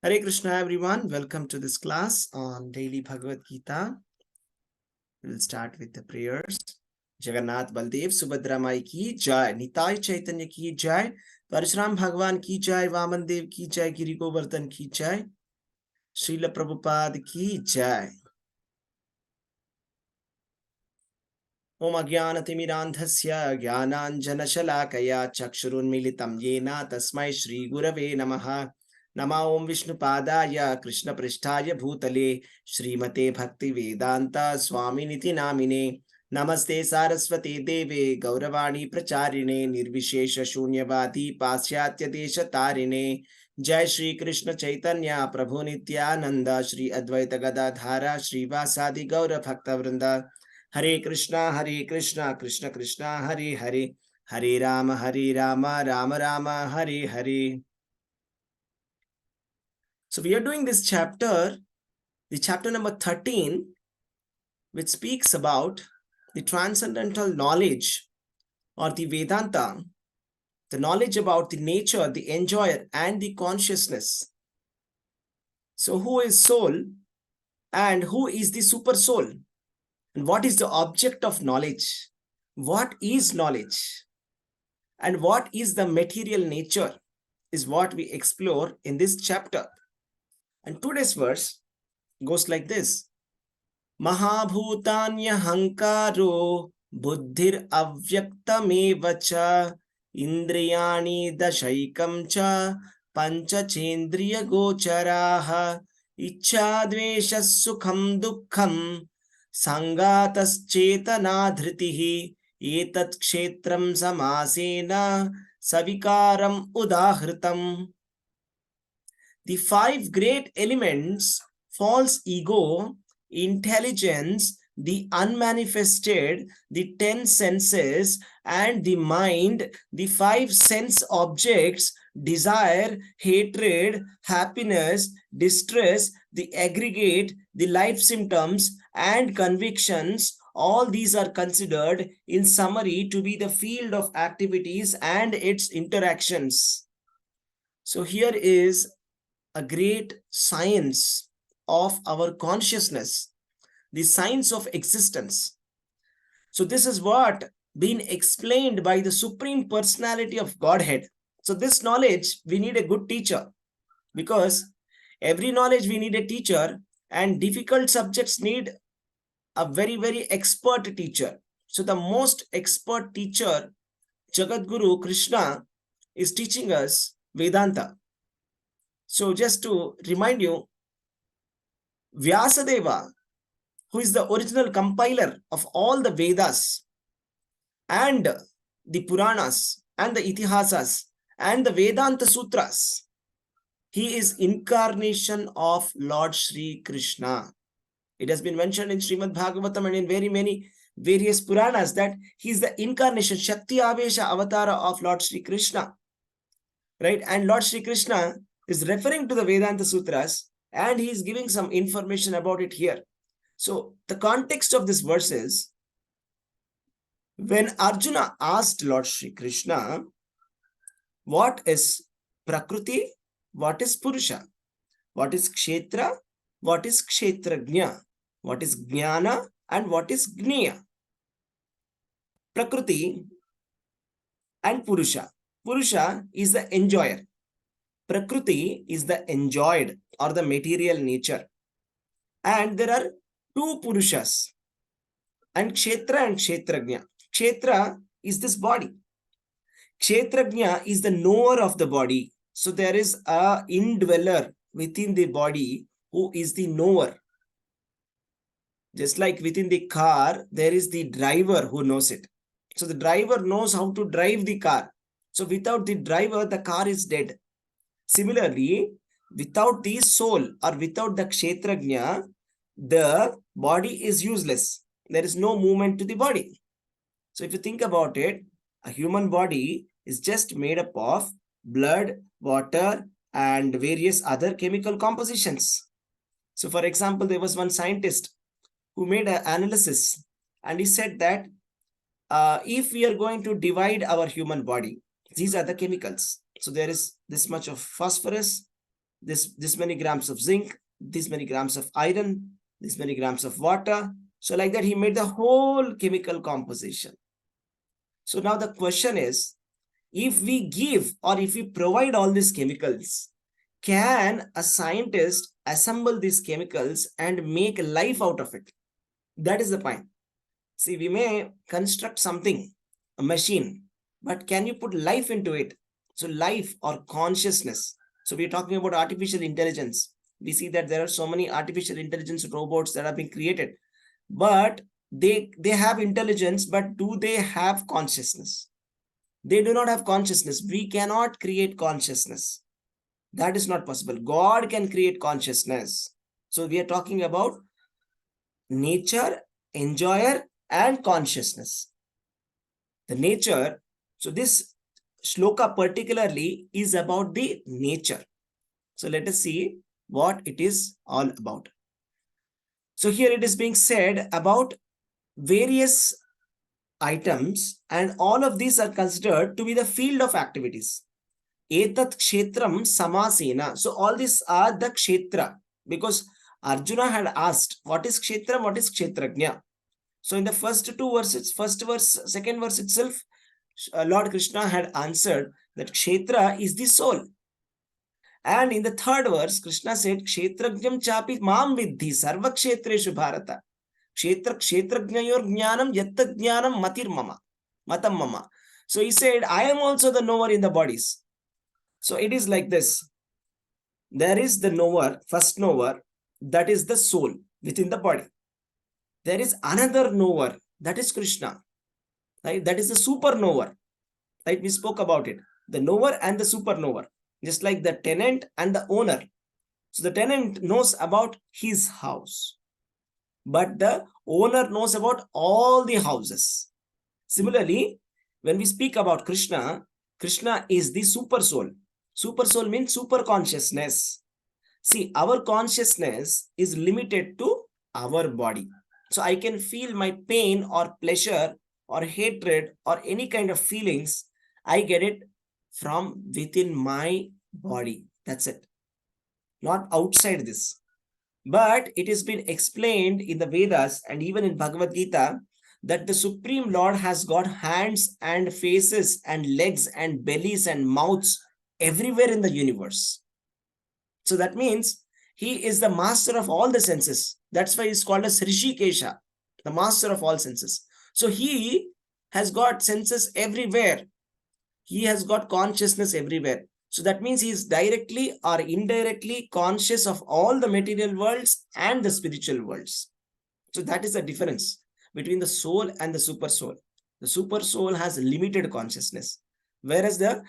Hare Krishna everyone, welcome to this class on daily Bhagavad Gita. We will start with the prayers. Jagannath Baldev Subhadra Mai ki jai, Nitai Chaitanya ki jai, Parashuram Bhagwan ki jai, Vaman Dev ki jai, Giri Govardhan ki jai, Srila Prabhupada ki jai. Om Agyanatimirandhasya Gyananjanashalakaya Chakshurunmilitam Yena Tasmai Shri Gurave Namaha. Nama Om Vishnupadaya Krishna Pristhaya Bhutale Srimate Bhakti Vedanta Swaminiti Namine Namaste Saraswate Deve Gauravani Pracharine Nirvishesha Shunyavadi Pasyatya Desha Tarine Jai Shri Krishna Chaitanya Prabhu Nityananda Shri Advaita Gadadhara Shri Vasadi Gaura Bhakta Vrinda Hare Krishna, Krishna Krishna, Hare Hare, Hare Rama, Rama Rama, Hare Hare. So we are doing this chapter, the chapter number 13, which speaks about the transcendental knowledge or the Vedanta, the knowledge about the nature, the enjoyer, and the consciousness. So who is soul and who is the super soul? And what is the object of knowledge? What is knowledge? And what is the material nature is what we explore in this chapter. And today's verse goes like this. Mahabhutanya hankaro buddhir avyaktameva cha indriyani dashaikam cha pancachendriya gocharaha ichchadvesha sukham dukkham sangataschetana dhritihi etat kshetram samasena savikaram udahritam. The five great elements, false ego, intelligence, the unmanifested, the 10 senses, and the mind, the 5 sense objects, desire, hatred, happiness, distress, the aggregate, the life symptoms, and convictions, all these are considered in summary to be the field of activities and its interactions. So here is a great science of our consciousness, the science of existence. So this is what been explained by the Supreme Personality of Godhead. So this knowledge, we need a good teacher, because every knowledge we need a teacher, and difficult subjects need a very, very expert teacher. So the most expert teacher, Jagadguru Krishna, is teaching us Vedanta. So just to remind you, Vyasadeva, who is the original compiler of all the Vedas and the Puranas and the Itihasas and the Vedanta Sutras, he is incarnation of Lord Sri Krishna. It has been mentioned in Srimad Bhagavatam and in very many various Puranas that he is the incarnation, Shakti Avesha Avatara of Lord Sri Krishna. Right? And Lord Sri Krishna is referring to the Vedanta Sutras, and he is giving some information about it here. So the context of this verse is, when Arjuna asked Lord Sri Krishna, what is Prakriti, what is Purusha, what is Kshetra, what is Kshetrajna, what is Jnana, and what is Gniya? Prakriti and Purusha. Purusha is the enjoyer. Prakriti is the enjoyed or the material nature. And there are two Purushas, and Kshetra and Kshetrajna. Kshetra is this body. Kshetrajna is the knower of the body. So there is a indweller within the body who is the knower. Just like within the car, there is the driver who knows it. So the driver knows how to drive the car. So without the driver, the car is dead. Similarly, without the soul or without the Kshetrajna, the body is useless. There is no movement to the body. So if you think about it, a human body is just made up of blood, water, and various other chemical compositions. So for example, there was one scientist who made an analysis, and he said that if we are going to divide our human body, these are the chemicals. So there is this much of phosphorus, this many grams of zinc, this many grams of iron, this many grams of water. So like that, he made the whole chemical composition. So now the question is, if we give or if we provide all these chemicals, can a scientist assemble these chemicals and make life out of it? That is the point. See, we may construct something, a machine, but can you put life into it? So life or consciousness. So we're talking about artificial intelligence. We see that there are so many artificial intelligence robots that are being created, but they have intelligence, but do they have consciousness? They do not have consciousness. We cannot create consciousness. That is not possible. God can create consciousness. So we are talking about nature, enjoyer, and consciousness. The nature, so this shloka particularly is about the nature. So let us see what it is all about. So here it is being said about various items, and all of these are considered to be the field of activities. Etat kshetram samasena. So all these are the kshetra, because Arjuna had asked, what is kshetra, what is kshetrajna? So in the first two verses, first verse, second verse itself, Lord Krishna had answered that kshetra is the soul. And in the third verse, Krishna said, kshetrajnam chapi mam vidhi sarva kshetreshu bharata. Kshetragnyayor jnanam yatta jnanam matir mama. Matam mama. So he said, I am also the knower in the bodies. So it is like this. There is the knower, first knower, that is the soul within the body. There is another knower, that is Krishna. Right? That is the super knower. Right? We spoke about it. The knower and the super knower. Just like the tenant and the owner. So the tenant knows about his house, but the owner knows about all the houses. Similarly, when we speak about Krishna, Krishna is the super soul. Super soul means super consciousness. See, our consciousness is limited to our body. So I can feel my pain or pleasure or hatred or any kind of feelings. I get it from within my body. That's it. Not outside this. But it has been explained in the Vedas and even in Bhagavad Gita that the Supreme Lord has got hands and faces and legs and bellies and mouths everywhere in the universe. So that means he is the master of all the senses. That's why he's called as Rishikesha, the master of all senses. So he has got senses everywhere. He has got consciousness everywhere. So that means he is directly or indirectly conscious of all the material worlds and the spiritual worlds. So that is the difference between the soul and the super soul. The super soul has limited consciousness, whereas the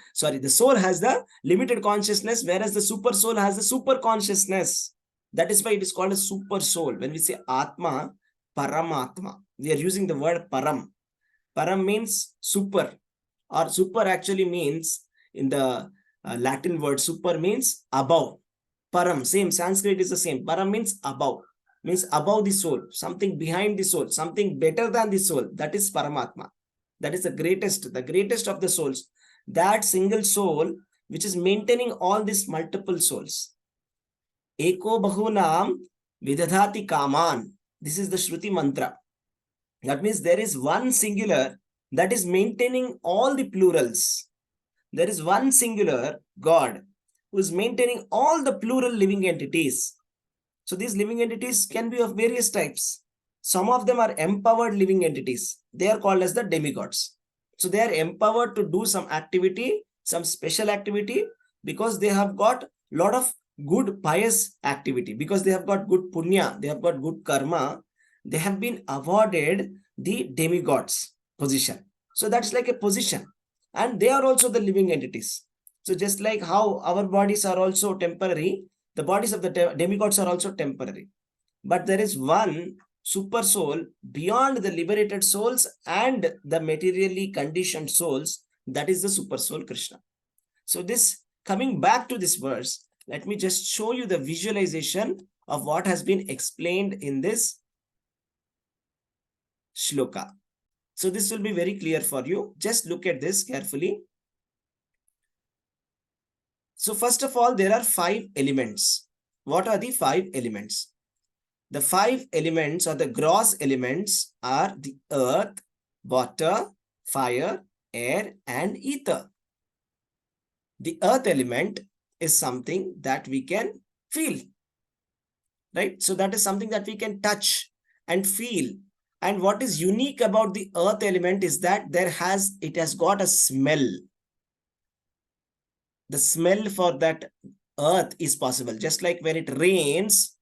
soul has the limited consciousness, whereas the super soul has the super consciousness. That is why it is called a super soul. When we say Atma, Paramatma, we are using the word Param. Param means super, or super actually means, in the Latin word super means above. Param, same, Sanskrit is the same. Param means above the soul, something behind the soul, something better than the soul. That is Paramatma. That is the greatest of the souls. That single soul which is maintaining all these multiple souls. Eko bahunam vidadhati kaman. This is the Shruti mantra. That means there is one singular that is maintaining all the plurals. There is one singular God who is maintaining all the plural living entities. So these living entities can be of various types. Some of them are empowered living entities. They are called as the demigods. So they are empowered to do some activity, some special activity, because they have got a lot of good pious activity, because they have got good punya, they have got good karma. They have been awarded the demigods position. So that's like a position. And they are also the living entities. So just like how our bodies are also temporary, the bodies of the demigods are also temporary. But there is one super soul beyond the liberated souls and the materially conditioned souls. That is the super soul Krishna. So this, coming back to this verse, let me just show you the visualization of what has been explained in this shloka. So this will be very clear for you. Just look at this carefully. So first of all, there are 5 elements. What are the 5 elements? The 5 elements or the gross elements are the earth, water, fire, air, and ether. The earth element is something that we can feel, right? So that is something that we can touch and feel. And what is unique about the earth element is that it has got a smell. The smell for that earth is possible. Just like when it rains,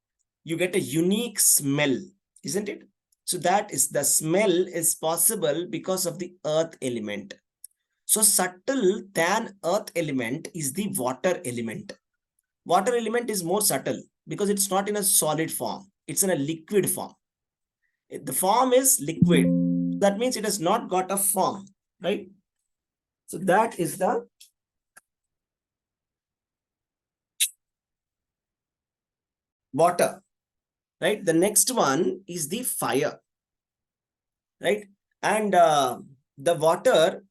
you get a unique smell, isn't it? So that is the smell is possible because of the earth element. So subtle than earth element is the water element. Water element is more subtle because it's not in a solid form. It's in a liquid form. The form is liquid. That means it has not got a form, right? So that is the water, right? The next one is the fire, right? And the water,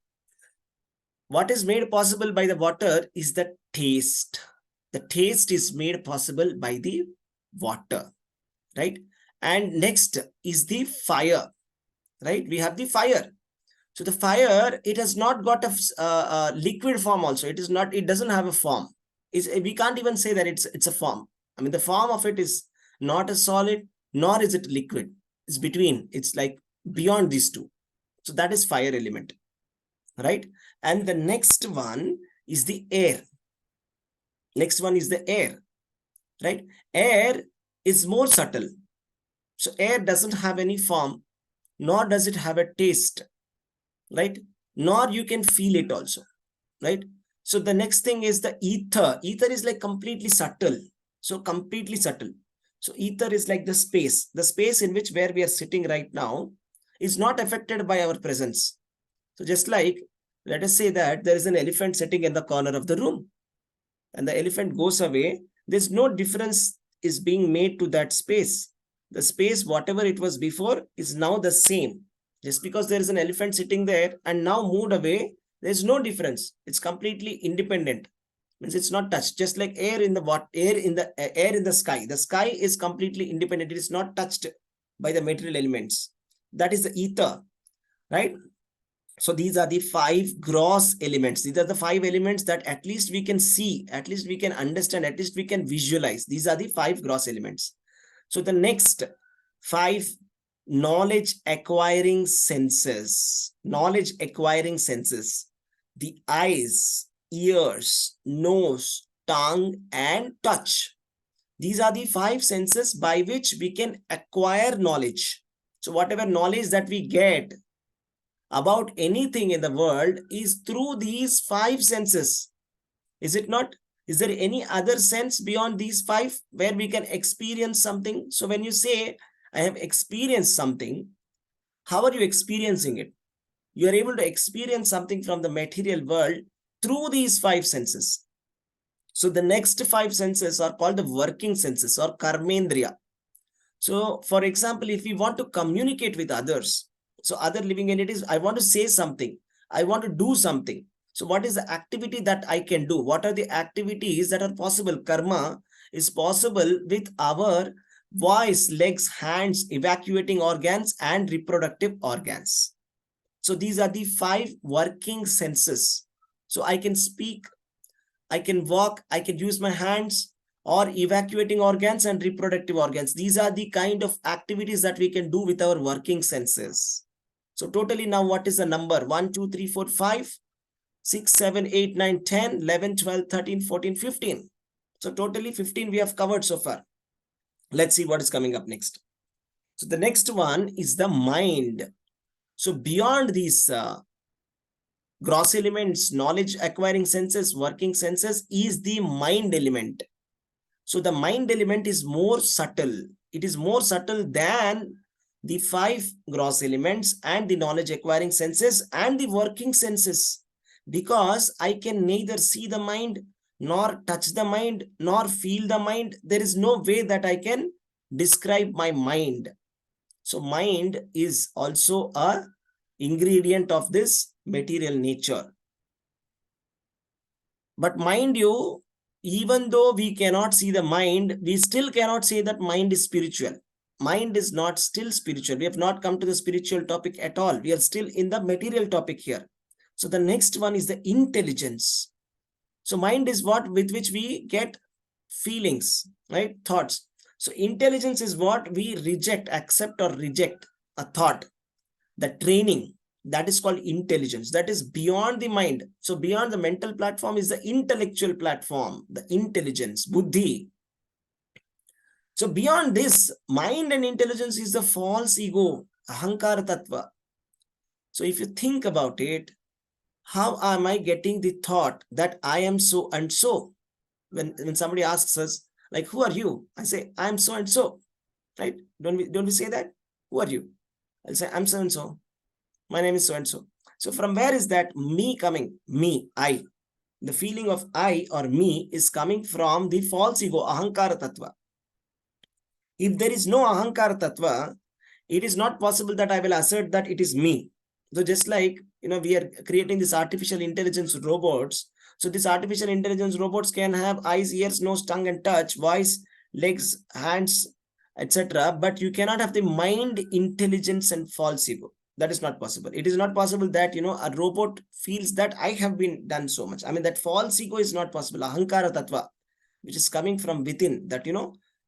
what is made possible by the water is the taste. The taste is made possible by the water, right? And next is the fire, right? We have the fire. So the fire, it has not got a liquid form also. It is not, it doesn't have a form. We can't even say that it's a form. I mean, the form of it is not a solid, nor is it liquid. It's between. It's like beyond these two. So that is fire element, right? And the next one is the air. Next one is the air, right? Air is more subtle. So air doesn't have any form, nor does it have a taste, right? Nor you can feel it also, right? So the next thing is the ether. Ether is like completely subtle. So completely subtle. So ether is like the space in which where we are sitting right now is not affected by our presence. So just like, let us say that there is an elephant sitting in the corner of the room and the elephant goes away, there's no difference is being made to that space. The space, whatever it was before, is now the same. Just because there is an elephant sitting there and now moved away, there's no difference. It's completely independent. Means it's not touched. Just like air in the air in the sky. The sky is completely independent. It is not touched by the material elements. That is the ether, right? So these are the 5 gross elements. These are the 5 elements that at least we can see, at least we can understand, at least we can visualize. These are the 5 gross elements. So the next 5 knowledge acquiring senses. Knowledge acquiring senses. The eyes, ears, nose, tongue, and touch. These are the 5 senses by which we can acquire knowledge. So whatever knowledge that we get about anything in the world is through these 5 senses. Is it not? Is there any other sense beyond these 5 where we can experience something? So when you say, I have experienced something, how are you experiencing it? You are able to experience something from the material world through these 5 senses. So the next 5 senses are called the working senses or karmendriya. So for example, if we want to communicate with others, so other living entities, I want to say something, I want to do something. So what is the activity that I can do? What are the activities that are possible? Karma is possible with our voice, legs, hands, evacuating organs, and reproductive organs. So these are the 5 working senses. So I can speak, I can walk, I can use my hands, or evacuating organs and reproductive organs. These are the kind of activities that we can do with our working senses. So totally now what is the number? 1, 2, 3, 4, 5, 6, 7, 8, 9, 10, 11, 12, 13, 14, 15. So totally 15 we have covered so far. Let's see what is coming up next. So the next one is the mind. So beyond these gross elements, knowledge acquiring senses, working senses is the mind element. So the mind element is more subtle. It is more subtle than the 5 gross elements and the knowledge acquiring senses and the working senses, because I can neither see the mind, nor touch the mind, nor feel the mind. There is no way that I can describe my mind. So mind is also a ingredient of this material nature. But mind you, even though we cannot see the mind, we still cannot say that mind is spiritual. Mind is not still spiritual. We have not come to the spiritual topic at all. We are still in the material topic here. So the next one is the intelligence. So mind is what with which we get feelings, right? Thoughts. So intelligence is what we reject, accept or reject a thought. The training, that is called intelligence. That is beyond the mind. So beyond the mental platform is the intellectual platform, the intelligence, buddhi. So beyond this, mind and intelligence is the false ego, ahankara tattva. So if you think about it, how am I getting the thought that I am so and so? When somebody asks us, like, who are you? I say, I'm so and so, right? Don't we say that? Who are you? I'll say, I'm so and so. My name is so and so. So from where is that me coming? Me, I. The feeling of I or me is coming from the false ego, ahankara tattva. If there is no ahankara tattva, it is not possible that I will assert that it is me. So just like, we are creating this artificial intelligence robots. So these artificial intelligence robots can have eyes, ears, nose, tongue, and touch, voice, legs, hands, etc. But you cannot have the mind, intelligence, and false ego. That is not possible. It is not possible that, a robot feels that I have been done so much. I mean, that false ego is not possible. Ahankara tattva, which is coming from within, that,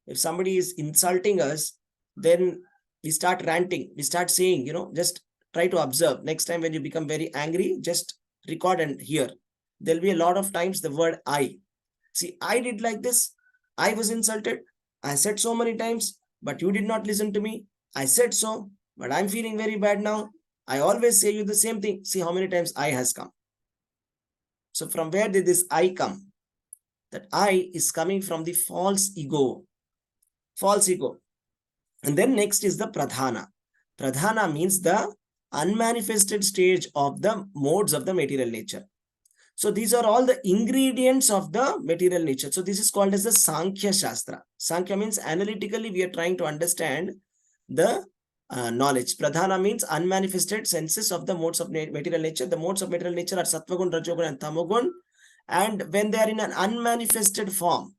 if somebody is insulting us, then we start ranting. We start saying, just try to observe. Next time when you become very angry, just record and hear. There'll be a lot of times the word I. See, I did like this. I was insulted. I said so many times, but you did not listen to me. I said so, but I'm feeling very bad now. I always say you the same thing. See how many times I has come. So from where did this I come? That I is coming from the false ego. False ego. And then next is the pradhana. Pradhana means the unmanifested stage of the modes of the material nature. So these are all the ingredients of the material nature. So this is called as the Sankhya Shastra. Sankhya means analytically we are trying to understand the knowledge. Pradhana means unmanifested senses of the modes of material nature. The modes of material nature are Sattvagun, Rajogun, and Tamogun. And when they are in an unmanifested form,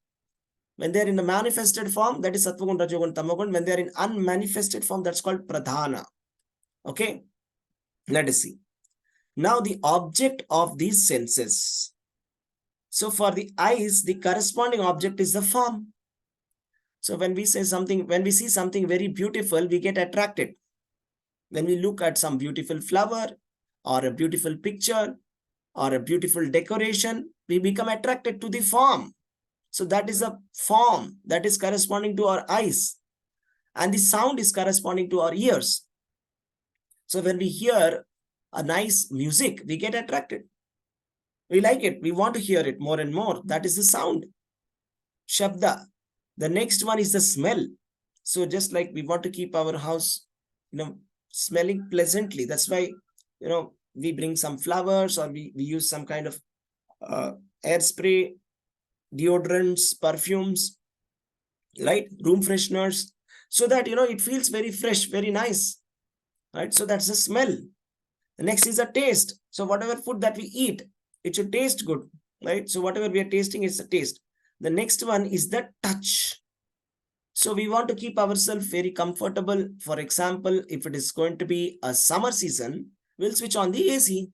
when they are in a manifested form, that is Sattvagun, Rajogun, Tamogun. When they are in unmanifested form, that's called Pradhana. Okay, let us see. Now the object of these senses. So for the eyes, the corresponding object is the form. So when we say something, when we see something very beautiful, we get attracted. When we look at some beautiful flower or a beautiful picture or a beautiful decoration, we become attracted to the form. So that is a form that is corresponding to our eyes, and the sound is corresponding to our ears. So when we hear a nice music, we get attracted. We like it. We want to hear it more and more. That is the sound. Shabda. The next one is the smell. So just like we want to keep our house, smelling pleasantly. That's why, we bring some flowers, or we use some kind of air spray, deodorants, perfumes, right? Room fresheners, so that, it feels very fresh, very nice, right? So that's the smell. The next is the taste. So whatever food that we eat, it should taste good, right? So whatever we are tasting is the taste. The next one is the touch. So we want to keep ourselves very comfortable. For example, if it is going to be a summer season, we'll switch on the AC.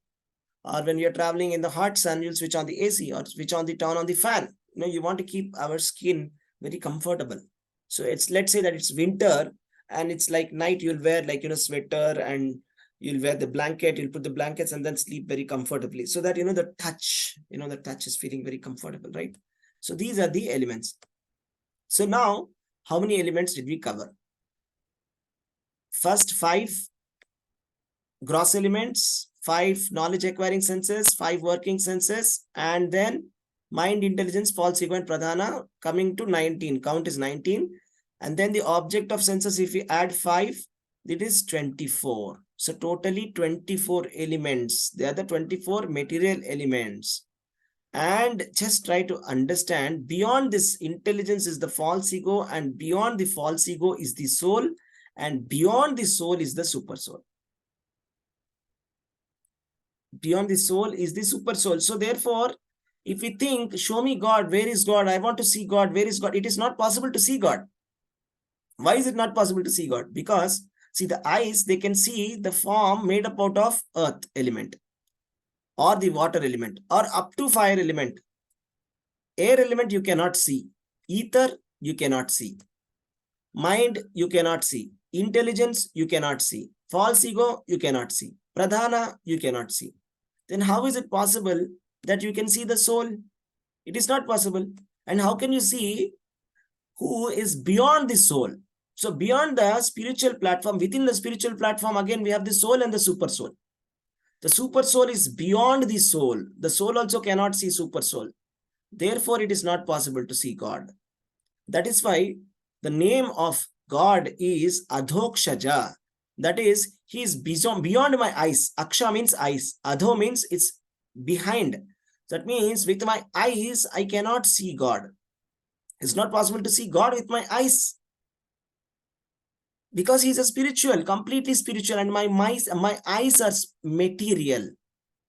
Or when we are traveling in the hot sun, you'll switch on the AC or switch on the turn on the fan. You want to keep our skin very comfortable. So let's say that it's winter and it's like night, you'll wear like, sweater, and you'll wear the blanket, you'll put the blankets and then sleep very comfortably. So that, the touch is feeling very comfortable, right? So these are the elements. So now, how many elements did we cover? First 5 gross elements, 5 knowledge acquiring senses, 5 working senses, and then mind, intelligence, false ego, and pradhana, coming to 19. Count is 19. And then the object of senses, if we add 5, it is 24. So totally 24 elements. They are the 24 material elements. And just try to understand, beyond this intelligence is the false ego, and beyond the false ego is the soul, and beyond the soul is the super soul. Beyond the soul is the super soul. So therefore, If we think, show me God, where is God? I want to see God, where is God? It is not possible to see God. Why is it not possible to see God? Because, see, the eyes, they can see the form made up out of earth element, or the water element, or up to fire element. Air element you cannot see. Ether you cannot see. Mind you cannot see. Intelligence you cannot see. False ego you cannot see. Pradhana you cannot see. Then how is it possible that you can see the soul? It is not possible. And how can you see who is beyond the soul? So beyond the spiritual platform, within the spiritual platform, again, we have the soul and the super soul. The super soul is beyond the soul. The soul also cannot see super soul. Therefore, it is not possible to see God. That is why the name of God is Adhokshaja. That is, he is beyond my eyes. Aksha means eyes. Adho means it's behind. That means with my eyes, I cannot see God. It's not possible to see God with my eyes. Because he is a spiritual, completely spiritual, and my eyes are material.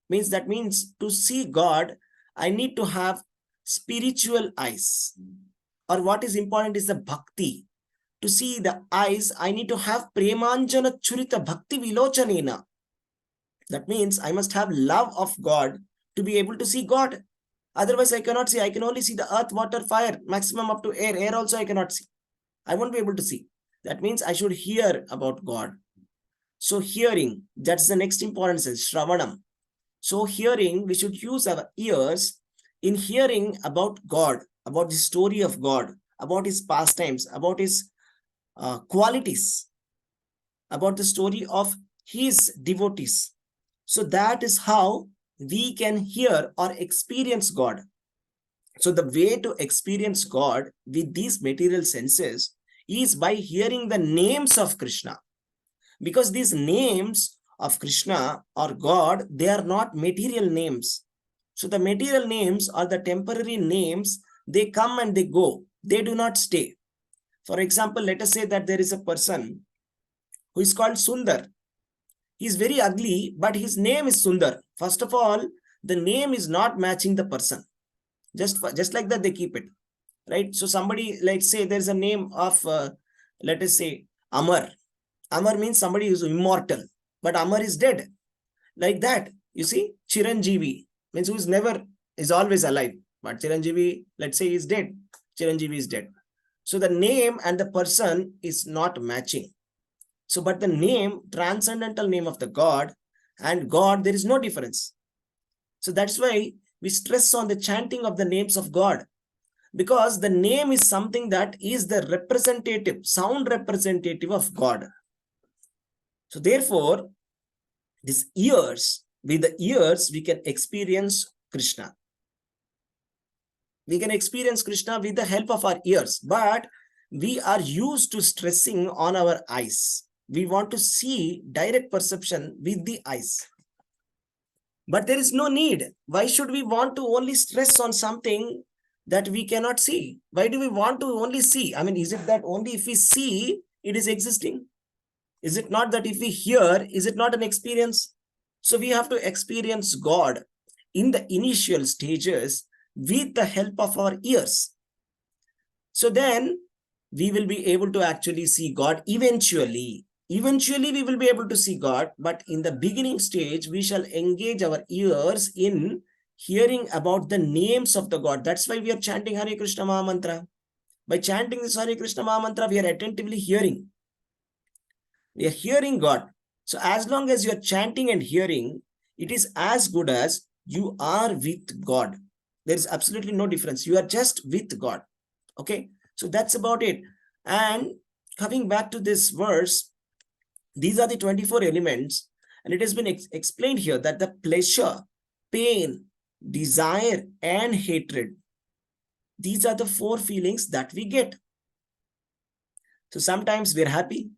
That means to see God, I need to have spiritual eyes. Or what is important is the bhakti. To see the eyes, I need to have premanjana churita bhakti vilochanena. That means I must have love of God to be able to see God. Otherwise, I cannot see. I can only see the earth, water, fire, maximum up to air. Air also I cannot see. I won't be able to see. That means I should hear about God. So hearing, that's the next important sense, Shravanam. So hearing, we should use our ears in hearing about God, about the story of God, about his pastimes, about his qualities, about the story of his devotees. So that is how we can hear or experience God. So the way to experience God with these material senses is by hearing the names of Krishna. Because these names of Krishna or God, they are not material names. So the material names are the temporary names. They come and they go. They do not stay. For example, let us say that there is a person who is called Sundar. He is very ugly, but his name is Sundar. First of all, the name is not matching the person. Just like that, they keep it. Right? So somebody, let's say there's a name of, let us say, Amar. Amar means somebody who is immortal, but Amar is dead. Like that, you see, Chiranjeevi means who is never, is always alive. But Chiranjeevi, let's say, is dead. Chiranjeevi is dead. So the name and the person is not matching. So, but the name, transcendental name of the God and God, there is no difference. So that's why we stress on the chanting of the names of God. Because the name is something that is the representative, sound representative of God. So therefore, with the ears, we can experience Krishna. We can experience Krishna with the help of our ears, but we are used to stressing on our eyes. We want to see direct perception with the eyes. But there is no need. Why should we want to only stress on something that we cannot see? Why do we want to only see? I mean, is it that only if we see, it is existing? Is it not that if we hear, is it not an experience? So we have to experience God in the initial stages with the help of our ears. So then we will be able to actually see God eventually. Eventually, we will be able to see God, but in the beginning stage, we shall engage our ears in hearing about the names of the God. That's why we are chanting Hare Krishna Maha Mantra. By chanting this Hare Krishna Maha Mantra, we are attentively hearing. We are hearing God. So as long as you are chanting and hearing, it is as good as you are with God. There is absolutely no difference. You are just with God. Okay, so that's about it. And coming back to this verse, these are the 24 elements, and it has been explained here that the pleasure, pain, desire, and hatred, these are the 4 feelings that we get. So sometimes we're happy,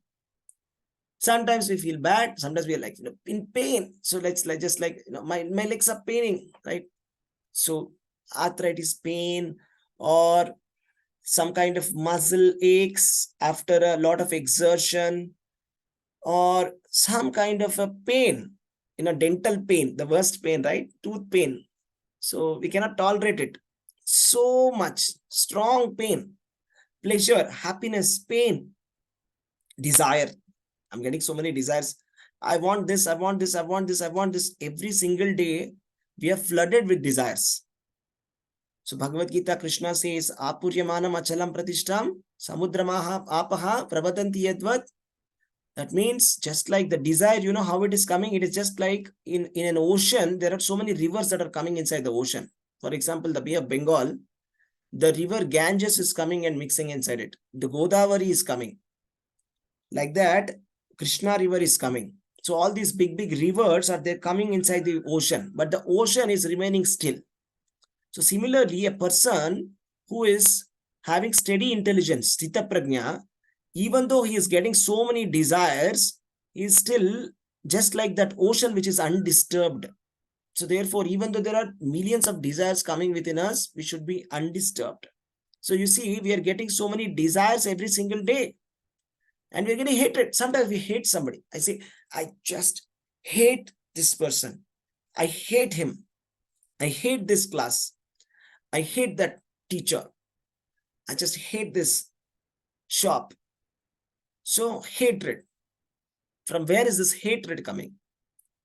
sometimes we feel bad, sometimes we're like, in pain. So let's like just like, my legs are paining, right? So arthritis pain, or some kind of muscle aches after a lot of exertion, or some kind of a pain, dental pain, the worst pain, right? Tooth pain. So we cannot tolerate it. So much strong pain, pleasure, happiness, pain, desire. I'm getting so many desires. I want this, I want this, I want this, I want this. Every single day, we are flooded with desires. So Bhagavad Gita, Krishna says, Apuryamanam achalam pratishtam, samudramaha apaha pravatanti yadvat. That means just like the desire, you know how it is coming? It is just like in an ocean, there are so many rivers that are coming inside the ocean. For example, the Bay of Bengal, the river Ganges is coming and mixing inside it. The Godavari is coming. Like that, Krishna river is coming. So all these big rivers are there coming inside the ocean, but the ocean is remaining still. So similarly, a person who is having steady intelligence, Sthita Prajna, even though he is getting so many desires, he is still just like that ocean which is undisturbed. So therefore, even though there are millions of desires coming within us, we should be undisturbed. So you see, we are getting so many desires every single day. And we're getting hatred. Sometimes we hate somebody. I say, I just hate this person. I hate him. I hate this class. I hate that teacher. I just hate this shop. So hatred. From where is this hatred coming?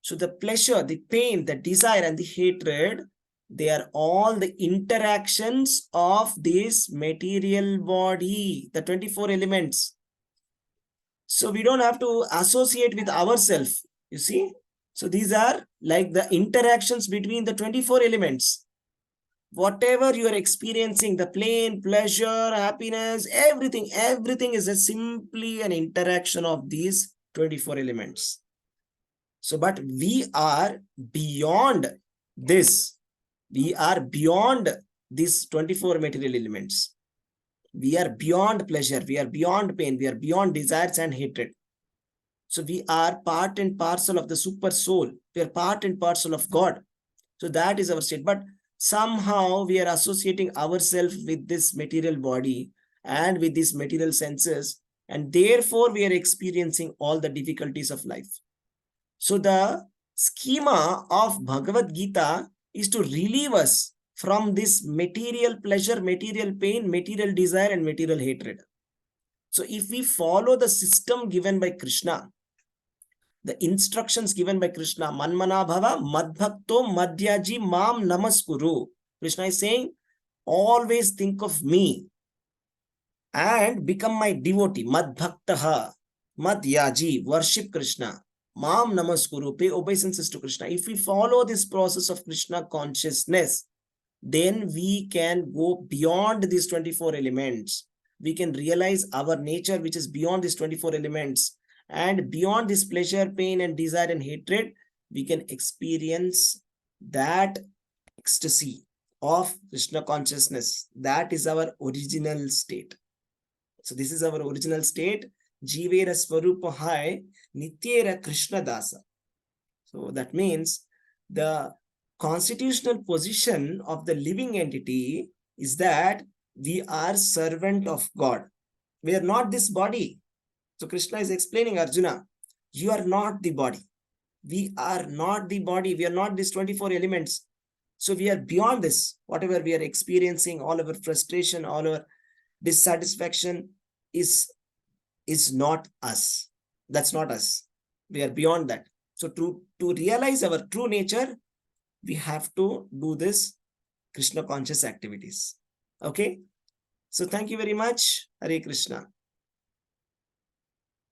So the pleasure, the pain, the desire and the hatred, they are all the interactions of this material body, the 24 elements. So we don't have to associate with ourselves, you see. So these are like the interactions between the 24 elements. Whatever you are experiencing, the pain, pleasure, happiness, everything is simply an interaction of these 24 elements. So, but we are beyond this. We are beyond these 24 material elements. We are beyond pleasure. We are beyond pain. We are beyond desires and hatred. So we are part and parcel of the super soul. We are part and parcel of God. So that is our state. But somehow we are associating ourselves with this material body and with these material senses. And therefore we are experiencing all the difficulties of life. So the schema of Bhagavad Gita is to relieve us from this material pleasure, material pain, material desire, and material hatred. So if we follow the system given by Krishna, the instructions given by Krishna, Manmana Bhava, Madbhakto, Madhyaji, Mam Namaskuru. Krishna is saying, always think of me and become my devotee, Madbhaktaha, Madhyaji, worship Krishna. Mam Namaskuru, pay obeisances to Krishna. If we follow this process of Krishna consciousness, then we can go beyond these 24 elements. We can realize our nature, which is beyond these 24 elements. And beyond this pleasure, pain, and desire and hatred, we can experience that ecstasy of Krishna consciousness. That is our original state. So this is our original state. Jivera Swarupa Hai Nityera Krishna Dasa. So that means the constitutional position of the living entity is that we are servant of God. We are not this body. So Krishna is explaining, Arjuna, you are not the body. We are not the body. We are not these 24 elements. So we are beyond this. Whatever we are experiencing, all our frustration, all our dissatisfaction is not us. That's not us. We are beyond that. So to realize our true nature, we have to do this Krishna conscious activities. Okay. So thank you very much. Hare Krishna.